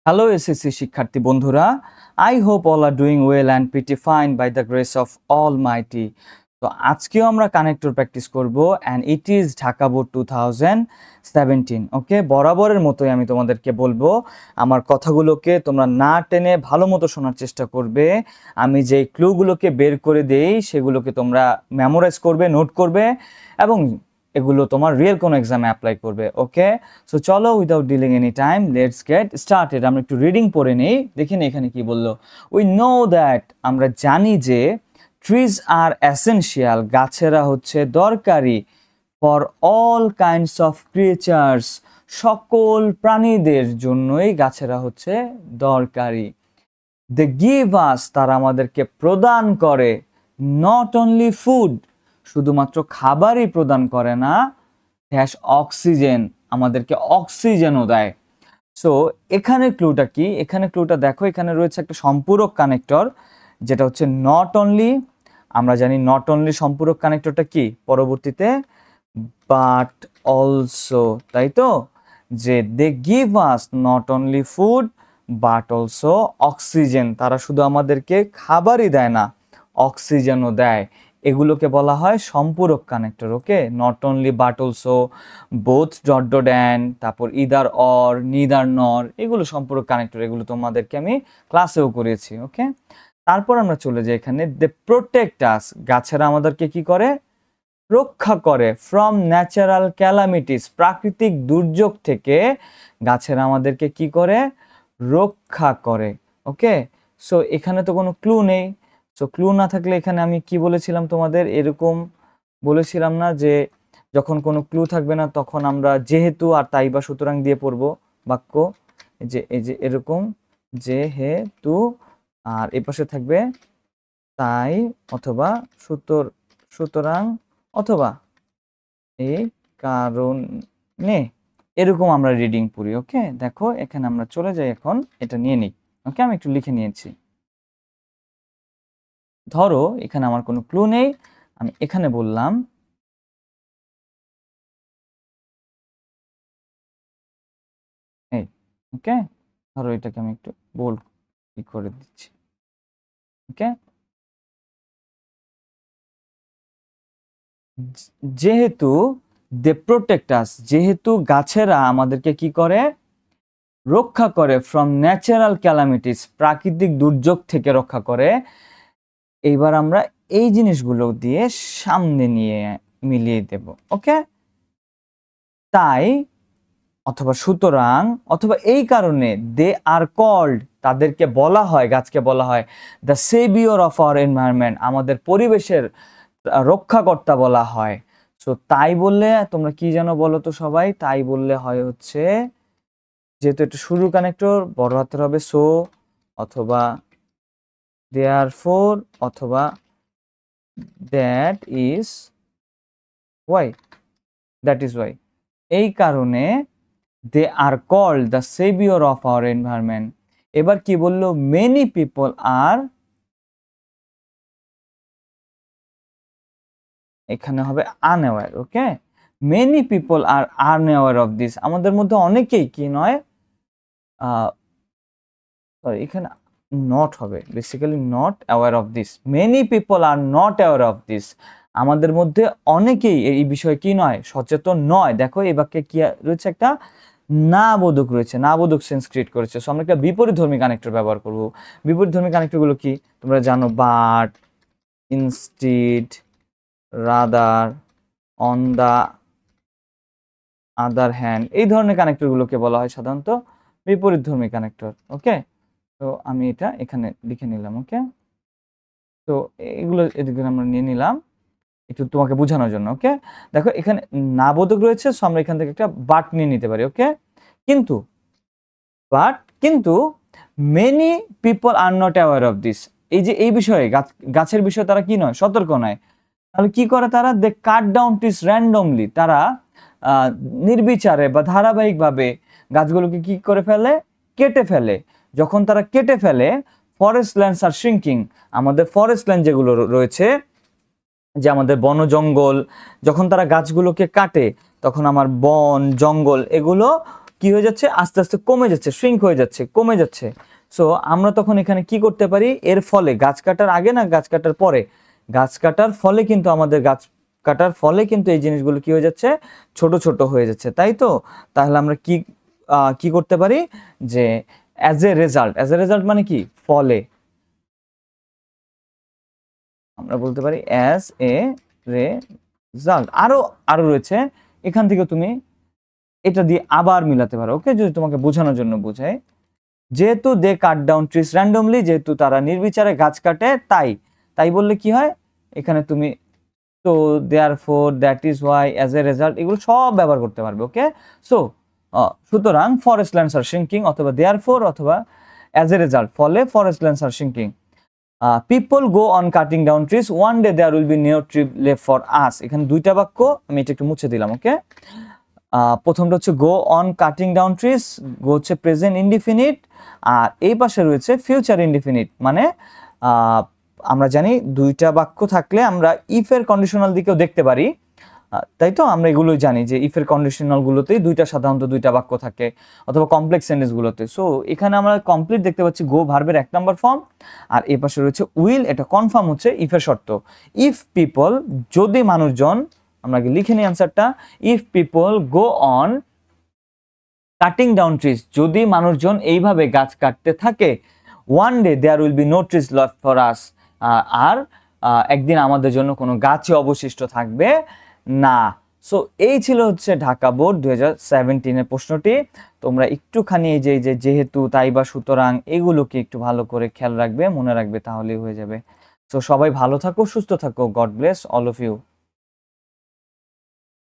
Hello SSC শিক্ষার্থী বন্ধুরা, I hope all are doing well and pretty fine by the grace of Almighty. তো আজকেও আমরা connector practice করব and it is Dhaka board 2017. ওকে, বরাবরের মতোই আমি তোমাদেরকে বলবো আমার কথাগুলোকে তোমরা না টেনে ভালো মতো শোনার চেষ্টা করবে। আমি যে ক্লুগুলোকে বের করে দেই সেগুলোকে তোমরা মেমোরাইজ করবে, নোট করবে এবং এগুলো তোমার রিয়েল কোন এক্সামে অ্যাপ্লাই করবে। ওকে, সো চলো without dealing any time let's get started. আমরা একটু রিডিং পড়ে নেই, দেখি না এখানে কি বললো। উই নো দ্যাট, আমরা জানি যে ট্রিজ আর এসেনশিয়াল, গাছেরা হচ্ছে দরকারি, for all kinds of creatures, সকল প্রাণীদের জন্যই গাছেরা হচ্ছে দরকারি। দে গিভ আস, তারা আমাদেরকে প্রদান করে, নট অনলি ফুড, শুধুমাত্র খাবারই প্রদান করে না, ড্যাশ অক্সিজেন, আমাদেরকে অক্সিজেনও দেয়। সো এখানে ক্লুটা কি? এখানে ক্লুটা দেখো, এখানে রয়েছে একটা সম্পূরক কানেক্টর যেটা হচ্ছে নট অনলি। আমরা জানি নট অনলি সম্পূরক কানেক্টরটা কি, পরবর্তীতে বাট অলসো, তাই তো? যে they give us not only food but also oxygen, তারা শুধু আমাদেরকে খাবারই দেয় না, অক্সিজেনও দেয়। এগুলোকে বলা হয় সম্পূরক connector. Okay, not only but also, both dot dot and, তারপর ইদার অর, নিদার নর, এগুলো সম্পূরক কানেক্টর। এগুলো তোমাদেরকে আমি ক্লাসেও করিয়েছি। ওকে, তারপর আমরা চলে যাই এখানে, দে প্রোটেক্ট আস, গাছেরা আমাদেরকে কি করে? রক্ষা করে, ফ্রম ন্যাচারাল ক্যালামিটিস, প্রাকৃতিক দুর্যোগ থেকে গাছেরা আমাদেরকে কি করে? রক্ষা করে। ওকে, সো এখানে তো কোনো ক্লু নেই। সো ক্লু না থাকলে এখানে আমি কি বলেছিলাম তোমাদের, এরকম বলেছিলাম না যে যখন কোনো ক্লু থাকবে না তখন আমরা যেহেতু আর তাই বা সুতরাং দিয়ে পড়বো বাক্য। এই যে এরকম যেহেতু, আর এ পাশে থাকবে তাই অথবা সুতরাং অথবা এই কারণে, এরকম আমরা রিডিং পড়ি। ওকে, দেখো এখানে আমরা চলে যাই, এখন এটা নিয়ে নিই। ওকে, আমি একটু লিখে নিয়েছি। ধরো এখানে আমার কোনো ক্লু নেই, আমি এখানে বললাম এই। ওকে, ধরো এটাকে আমি একটু বোল্ড করে দিচ্ছি। ওকে, যেহেতু দে প্রোটেক্ট আস, যেহেতু গাছেরা আমাদেরকে কি করে? রক্ষা করে, ফ্রম ন্যাচারাল ক্যালামিটিস, প্রাকৃতিক দুর্যোগ থেকে রক্ষা করে। এইবার আমরা এই জিনিসগুলো দিয়ে সামনে নিয়ে মিলিয়ে দেব। ওকে, তাই অথবা সুতরাং অথবা এই কারণে, দে আর কল্ড, তাদেরকে বলা হয়, গাছকে বলা হয় the saviour of our environment, আমাদের পরিবেশের রক্ষাকর্তা বলা হয়। সো তাই বললে তোমরা কি যেন বলো তো সবাই, তাই বললে হয় হচ্ছে, যেহেতু এটা শুরুর কানেক্টর, বড় হাতের হবে সো, অথবা দেয়ারফোর, অথবা that is why, that is why, এই কারণে they are called the saviour of our environment. এবার কি বললো? মেনি পিপল আর, এখানে হবে unaware. Okay, many people are unaware of this, আমাদের মধ্যে অনেকেই কি নয়, সরি এখানে নট হবে, basically not aware of this, many people are not aware of this, আমাদের মধ্যে অনেকেই এই বিষয়ে কি নয়, সচেতন নয়। দেখো এই বাক্যে কি রয়েছে? একটা না বোধক রয়েছে, না বোধক সেন্স ক্রিয়েট করেছে। সো আমরা একটা বিপরীতধর্মী কানেক্টর ব্যবহার করব। বিপরীতধর্মী কানেক্টরগুলো কি তোমরা জানো? But, instead, rather, on the other hand, এই ধরনের কানেক্টরগুলোকে বলা হয় সাধারণত বিপরীতধর্মী কানেক্টর। ওকে, তো আমি এটা এখানে লিখে নিলাম। ওকে, তো এগুলো এদিকে আমরা নিয়ে নিলাম একটু তোমাকে বোঝানোর জন্য। ওকে, দেখো এখানে না বোধক রয়েছে, সো আমরা এখান থেকে একটা বাট নিয়ে নিতে পারি। ওকে, কিন্তু many people are not aware of this, এই যে এই বিষয়ে গাছের বিষয়ে তারা কি নয়, সতর্ক নয়। তাহলে কি করে তারা? দে কাট ডাউন ট্রিজ র্যান্ডমলি, তারা নির্বিচারে বা ধারাবাহিকভাবে গাছগুলোকে কি করে ফেলে? কেটে ফেলে। যখন তারা কেটে ফেলে, ফরেস্ট ল্যান্ডস আর শ্রিঙ্কিং, আমাদের ফরেস্ট ল্যান্ড যেগুলো রয়েছে, যে আমাদের বন জঙ্গল, যখন তারা গাছগুলোকে কাটে তখন আমার বন জঙ্গল এগুলো কি হয়ে যাচ্ছে, আস্তে আস্তে কমে যাচ্ছে, শ্রিঙ্ক হয়ে যাচ্ছে, কমে যাচ্ছে। সো আমরা তখন এখানে কি করতে পারি, এর ফলে গাছ কাটার আগে না গাছ কাটার পরে, গাছ কাটার ফলে কিন্তু আমাদের গাছ কাটার ফলে কিন্তু এই জিনিসগুলো কি হয়ে যাচ্ছে, ছোট ছোট হয়ে যাচ্ছে, তাই তো? তাহলে আমরা কি করতে পারি যে অ্যাজ এ রেজাল্ট মানে কি, ফলে আমরা বলতে পারি অ্যাজ এ রেজাল্ট। আরো রয়েছে, এখান থেকে তুমি এটা দিয়ে আবার মিলাতে পারো, ওকে, যদি তোমাকে বোঝানোর জন্য বোঝায়। যেহেতু দে কাট ডাউন ট্রিজ র্যান্ডমলি, যেহেতু তারা নির্বিচারে গাছ কাটে, তাই বললে কি হয়, এখানে তুমি তো therefore, that is why, as a result, এগুলো সব ব্যবহার করতে পারবে, ওকে। সো সুতরাং ফরেস্ট ল্যান্ডস আর শ্রিঙ্কিং, অথবা দেয়ারফর, অথবা অ্যাজ এ রেজাল্ট, ফলে forest lands are shrinking. People go on cutting down trees, one day there will be new tree left for us. এখানে দুইটা বাক্য, আমি এটা একটু মুছে দিলাম, ওকে। প্রথমটা হচ্ছে go on cutting down trees, go হচ্ছে প্রেজেন্ট ইনডিফিনিট, আর এই পাশে রয়েছে ফিউচার ইনডিফিনিট। মানে আমরা জানি দুইটা বাক্য থাকলে আমরা ইফের কন্ডিশনাল দিকেও দেখতে পারি, তাই তো? আমরা এগুলোই জানি যে ইফের কন্ডিশনাল গুলোতেই সাধারণত দুইটা বাক্য থাকে, অথবা কমপ্লেক্স সেন্টেন্স গুলোতে। সো এখানে আমরা কমপ্লিট দেখতে পাচ্ছি গো ভার্বের 1 নম্বর ফর্ম, আর এই পাশে রয়েছে উইল, এটা কনফার্ম হচ্ছে ইফের শর্ত। ইফ পিপল, যদি মানুষজন, আমরা আগে লিখে নিই অ্যান্সারটা, if people go on cutting down trees, যদি মানুষজন এইভাবে গাছ কাটতে থাকে, one day there will be no trees left for us, আর একদিন আমাদের জন্য কোনো গাছই অবশিষ্ট থাকবে না। সো এই ছিল হচ্ছে ঢাকা বোর্ড 2017-এর প্রশ্নটি। তোমরা একটুখানি এই যে যেহেতু, তাই বা, সুতরাং এগুলোকে একটু ভালো করে খেয়াল রাখবে, মনে রাখবে, তাহলেই হয়ে যাবে। সো সবাই ভালো থাকো, সুস্থ থাকো, God bless all of you.